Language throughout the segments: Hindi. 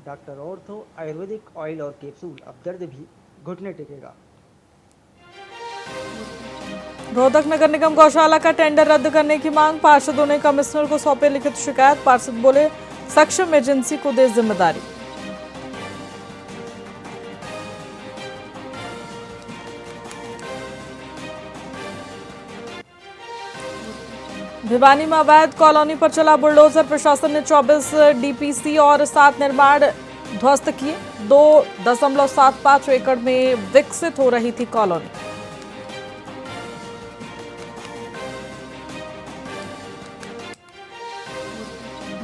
डॉक्टर ऑर्थो आयुर्वेदिक ऑयल और कैप्सूल, अब दर्द भी घुटने टेकेगा। रोहतक नगर निगम गौशाला का टेंडर रद्द करने की मांग, पार्षदों ने कमिश्नर को सौंपे लिखित शिकायत। पार्षद बोले सक्षम एजेंसी को दे जिम्मेदारी। भिवानी में अवैध कॉलोनी पर चला बुलडोजर, प्रशासन ने 24 डीपीसी और 7 निर्माण ध्वस्त किए। 2.75 एकड़ में विकसित हो रही थी कॉलोनी।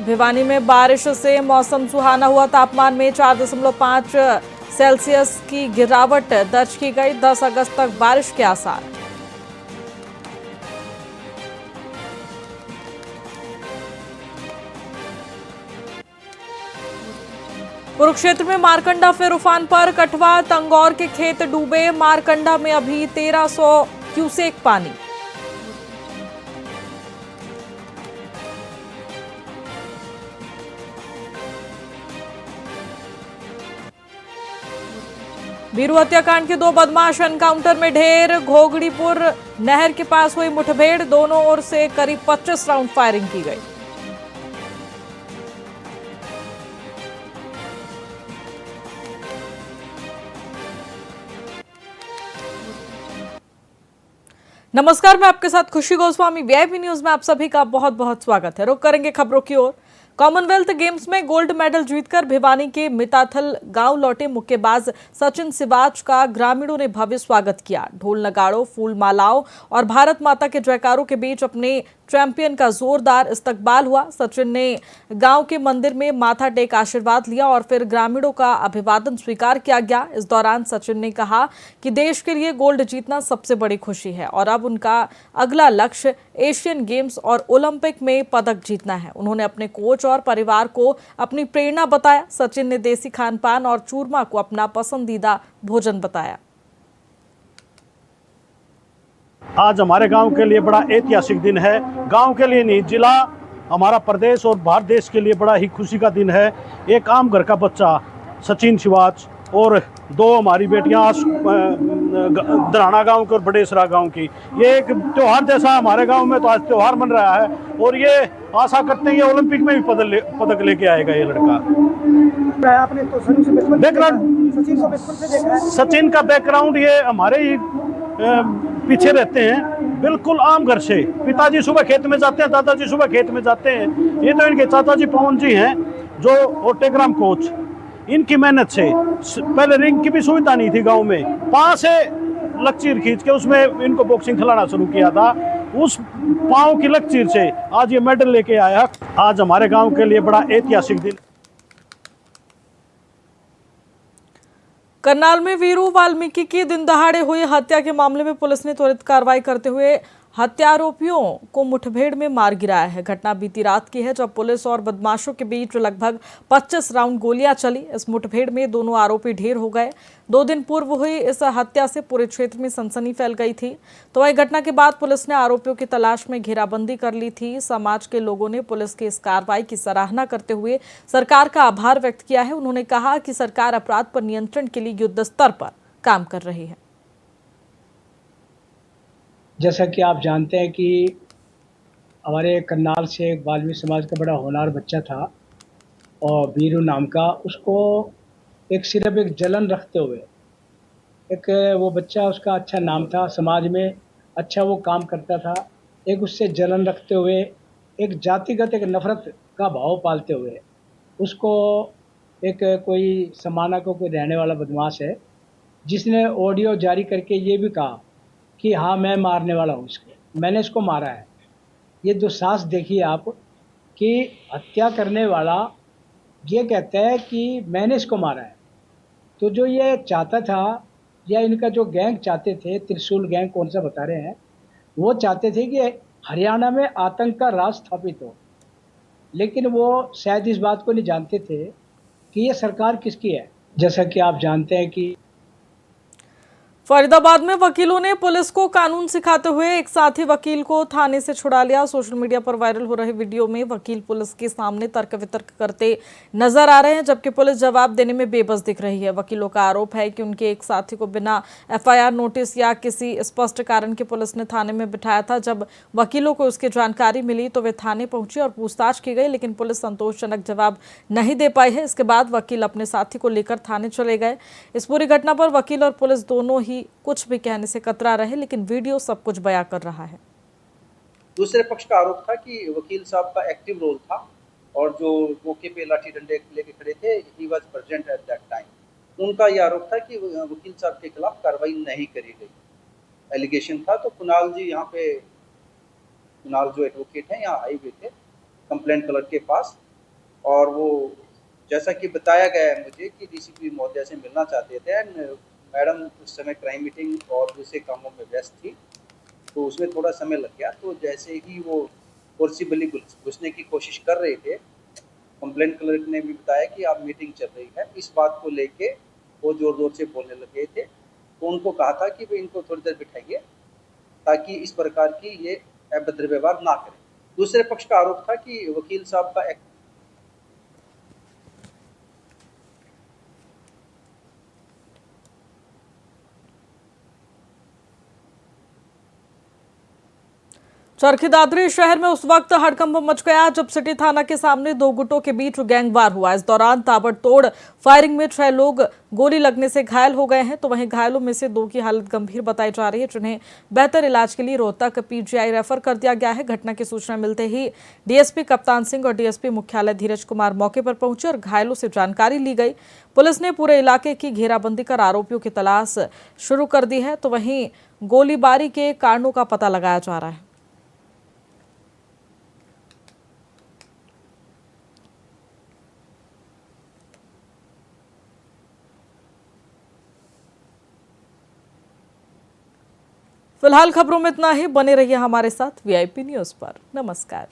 भिवानी में बारिश से मौसम सुहाना हुआ, तापमान में 4.5 सेल्सियस की गिरावट दर्ज की गई। 10 अगस्त तक बारिश के आसार। कुरुक्षेत्र में मारकंडा फिर उफान पर, कठवा तंगौर के खेत डूबे। मारकंडा में अभी 1300 क्यूसेक पानी। बीरू हत्याकांड के 2 बदमाश एनकाउंटर में ढेर। घोगड़ीपुर नहर के पास हुई मुठभेड़, दोनों ओर से करीब 25 राउंड फायरिंग की गई। नमस्कार, मैं आपके साथ खुशी गोस्वामी। वीआईपी न्यूज में आप सभी का बहुत बहुत स्वागत है। रुक करेंगे खबरों की ओर। कॉमनवेल्थ गेम्स में गोल्ड मेडल जीतकर भिवानी के मिताथल गांव लौटे मुक्केबाज सचिन सिवाच का ग्रामीणों ने भव्य स्वागत किया। ढोल नगाड़ों, फूल मालाओं और भारत माता के जयकारों के बीच अपने चैंपियन का जोरदार इस्तकबाल हुआ। सचिन ने गांव के मंदिर में माथा टेक आशीर्वाद लिया और फिर ग्रामीणों का अभिवादन स्वीकार किया गया। इस दौरान सचिन ने कहा कि देश के लिए गोल्ड जीतना सबसे बड़ी खुशी है और अब उनका अगला लक्ष्य एशियन गेम्स और ओलंपिक में पदक जीतना है। उन्होंने अपने कोच और परिवार को अपनी प्रेरणा बताया। सचिन ने देसी खान पान और चूरमा को अपना पसंदीदा भोजन बताया। आज हमारे गांव के लिए बड़ा ऐतिहासिक दिन है। गांव के लिए नहीं, जिला, हमारा प्रदेश और भारत देश के लिए बड़ा ही खुशी का दिन है। एक आम घर का बच्चा सचिन सिवाच और 2 हमारी बेटियां दराना गांव की और बड़ेसरा गांव की, ये एक त्यौहार जैसा हमारे गांव में तो आज त्यौहार बन रहा है और ये आशा करते हैं ये ओलंपिक में भी पदक लेके आएगा ये लड़का। आपने तो सचिन का बैकग्राउंड ये हमारे ही पीछे रहते हैं, बिल्कुल आम घर से। पिताजी सुबह खेत में जाते हैं, दादाजी सुबह खेत में जाते हैं। ये तो इनके चाचा जी पवन जी हैं जो और टेकराम कोच, इनकी मेहनत से। पहले रिंग की भी सुविधा नहीं थी गांव में, 5 से लकीर खींच के उसमें इनको बॉक्सिंग खिलाना शुरू किया था। उस पांव की लकीर से आज ये मेडल लेके आया। आज हमारे गांव के लिए बड़ा ऐतिहासिक दिन। करनाल में वीरू वाल्मीकि की दिन दहाड़े हुई हत्या के मामले में पुलिस ने त्वरित कार्रवाई करते हुए हत्यारोपियों को मुठभेड़ में मार गिराया है। घटना बीती रात की है जब पुलिस और बदमाशों के बीच लगभग 25 राउंड गोलियां चली। इस मुठभेड़ में दोनों आरोपी ढेर हो गए। 2 दिन पूर्व हुई इस हत्या से पूरे क्षेत्र में सनसनी फैल गई थी। तो वही घटना के बाद पुलिस ने आरोपियों की तलाश में घेराबंदी कर ली थी। समाज के लोगों ने पुलिस की इस कार्रवाई की सराहना करते हुए सरकार का आभार व्यक्त किया है। उन्होंने कहा कि सरकार अपराध पर नियंत्रण के लिए युद्ध स्तर पर काम कर रही है। जैसा कि आप जानते हैं कि हमारे करनाल से एक वाल्मीकि समाज का बड़ा होनहार बच्चा था और वीरू नाम का, उसको सिर्फ एक जलन रखते हुए वो बच्चा, उसका अच्छा नाम था समाज में, अच्छा वो काम करता था। एक उससे जलन रखते हुए, एक जातिगत एक नफरत का भाव पालते हुए उसको कोई समाना को कोई रहने वाला बदमाश है जिसने ऑडियो जारी करके ये भी कहा कि हाँ मैं मारने वाला हूँ, इसको मैंने इसको मारा है। ये जो साहस देखिए आप कि हत्या करने वाला ये कहता है कि मैंने इसको मारा है। तो जो ये चाहता था या इनका जो गैंग चाहते थे, त्रिशूल गैंग कौन सा बता रहे हैं, वो चाहते थे कि हरियाणा में आतंक का राज स्थापित हो। लेकिन वो शायद इस बात को नहीं जानते थे कि ये सरकार किसकी है। जैसा कि आप जानते हैं कि फरीदाबाद में वकीलों ने पुलिस को कानून सिखाते हुए एक साथी वकील को थाने से छुड़ा लिया। सोशल मीडिया पर वायरल हो रहे वीडियो में वकील पुलिस के सामने तर्क वितर्क करते नजर आ रहे हैं, जबकि पुलिस जवाब देने में बेबस दिख रही है। वकीलों का आरोप है कि उनके एक साथी को बिना एफआईआर नोटिस या किसी स्पष्ट कारण के पुलिस ने थाने में बिठाया था। जब वकीलों को उसकी जानकारी मिली तो वे थाने पहुंचे और पूछताछ की गई, लेकिन पुलिस संतोषजनक जवाब नहीं दे पाई है। इसके बाद वकील अपने साथी को लेकर थाने चले गए। इस पूरी घटना पर वकील और पुलिस दोनों ही कुछ भी कहने से कतरा रहे, लेकिन वीडियो सब कुछ बयां कर रहा है। दूसरे पक्ष का आरोप था कि वकील साहब का एक्टिव रोल था और जो मौके पे लाठी डंडे लेके खड़े थे, he was present at that time. उनका यह आरोप था कि वकील साहब के खिलाफ कार्रवाई नहीं करी गई, एलिगेशन था। तो कुणाल जी यहाँ पे, कुणाल जो एडवोकेट हैं, यहाँ आए हुए थे कंप्लेंट क्लर्क के पास, और वो जैसा कि बताया गया है मुझे कि डीसीपी महोदय से मिलना चाहते थे। एंड मैडम उस समय क्राइम मीटिंग और दूसरे कामों में व्यस्त थी, तो उसमें थोड़ा समय लग गया। तो जैसे ही वो फोर्सिबली घुसने की कोशिश कर रहे थे, कंप्लेंट क्लर्क ने भी बताया कि आप मीटिंग चल रही है, इस बात को लेके वो जोर जोर से बोलने लगे थे। तो उनको कहा था कि वे इनको थोड़ी देर बिठाइए ताकि इस प्रकार की ये अभद्र व्यवहार ना करें। दूसरे पक्ष का आरोप था कि वकील साहब का चरखी दादरी शहर में उस वक्त हड़कंप मच गया जब सिटी थाना के सामने दो गुटों के बीच गैंगवार हुआ। इस दौरान ताबड़तोड़ फायरिंग में 6 लोग गोली लगने से घायल हो गए हैं, तो वहीं घायलों में से 2 की हालत गंभीर बताई जा रही है, जिन्हें बेहतर इलाज के लिए रोहतक पीजीआई रेफर कर दिया गया है। घटना की सूचना मिलते ही डीएसपी कप्तान सिंह और डीएसपी मुख्यालय धीरज कुमार मौके पर पहुंचे और घायलों से जानकारी ली गई। पुलिस ने पूरे इलाके की घेराबंदी कर आरोपियों की तलाश शुरू कर दी है, तो वहीं गोलीबारी के कारणों का पता लगाया जा रहा है। फिलहाल खबरों में इतना ही। बने रहिए हमारे साथ वीआईपी न्यूज पर। नमस्कार।